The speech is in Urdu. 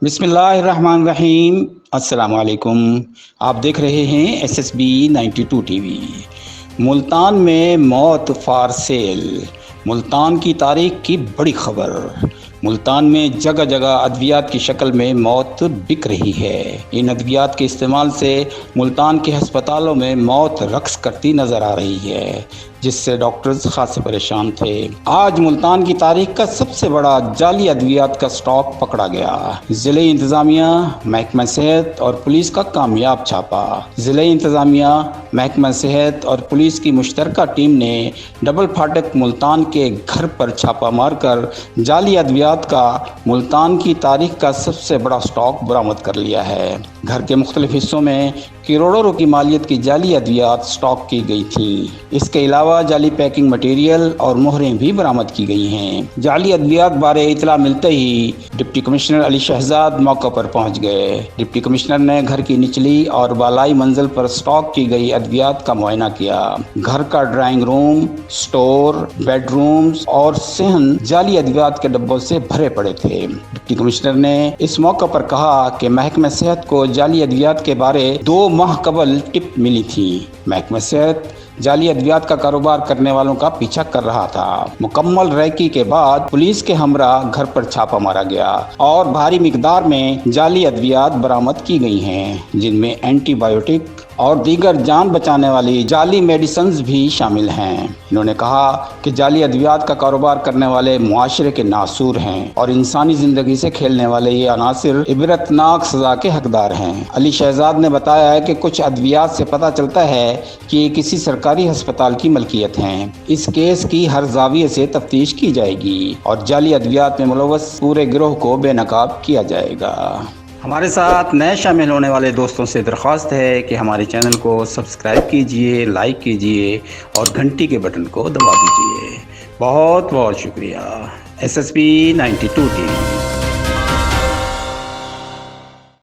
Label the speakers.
Speaker 1: بسم اللہ الرحمن الرحیم۔ السلام علیکم۔ آپ دیکھ رہے ہیں SSB 92 ٹی وی۔ ملتان میں موت فار سیل، ملتان کی تاریخ کی بڑی خبر۔ ملتان میں جگہ جگہ ادویات کی شکل میں موت بک رہی ہے۔ ان ادویات کے استعمال سے ملتان کے ہسپتالوں میں موت رقص کرتی نظر آ رہی ہے، جس سے ڈاکٹرز خاصے پریشان تھے۔ آج ملتان کی تاریخ کا سب سے بڑا جعلی ادویات کا سٹاک پکڑا گیا۔ ضلع انتظامیہ، محکمہ صحت اور پولیس کا کامیاب چھاپا۔ ضلع انتظامیہ، محکمہ صحت اور پولیس کی مشترکہ ٹیم نے ڈبل پھاٹک ملتان کے گھر پر چھاپا مار کر جعلی ادویات کا ملتان کی تاریخ کا سب سے بڑا سٹاک برآمد کر لیا ہے۔ گھر کے مختلف حصوں میں کروڑوں روپے کی مالیت کی جعلی ادویات سٹاک کی گئی تھیں۔ اس کے علاوہ جعلی پیکنگ مٹیریل اور مہریں بھی برآمد کی گئی ہیں۔ جعلی ادویات بارے اطلاع ملتے ہی ڈپٹی کمشنر علی شہزاد موقع پر پہنچ گئے۔ ڈپٹی کمشنر نے گھر کی نچلی اور بالائی منزل پر سٹاک کی گئی ادویات کا معائنہ کیا۔ گھر کا drawing room, store, bedrooms اور صحن جعلی ادویات کے ڈبوں سے بھرے پڑے تھے۔ ڈپٹی کمشنر نے اس موقع پر کہا کہ محکمہ صحت کو جعلی ادویات کے بارے 2 ماہ قبل ٹپ ملی تھی۔ محکمہ صحت جعلی ادویات کا کاروبار کرنے والوں کا پیچھا کر رہا تھا۔ مکمل ریکی کے بعد پولیس کے ہمراہ گھر پر چھاپا مارا گیا اور بھاری مقدار میں جعلی ادویات برآمد کی گئی ہیں، جن میں اینٹی بایوٹک اور دیگر جان بچانے والی جعلی میڈیسنز بھی شامل ہیں۔ انہوں نے کہا کہ جعلی ادویات کا کاروبار کرنے والے معاشرے کے ناسور ہیں اور انسانی زندگی سے کھیلنے والے یہ عناصر عبرتناک سزا کے حقدار ہیں۔ علی شہزاد نے بتایا ہے کہ کچھ ادویات سے پتہ چلتا ہے کہ یہ کسی سرکاری ہسپتال کی ملکیت ہیں۔ اس کیس کی ہر زاویے سے تفتیش کی جائے گی اور جعلی ادویات میں ملوث پورے گروہ کو بے نقاب کیا جائے گا۔ ہمارے ساتھ نئے شامل ہونے والے دوستوں سے درخواست ہے کہ ہمارے چینل کو سبسکرائب کیجئے، لائک کیجئے اور گھنٹی کے بٹن کو دبا دیجئے۔ بہت بہت شکریہ۔ SSB 92 T V.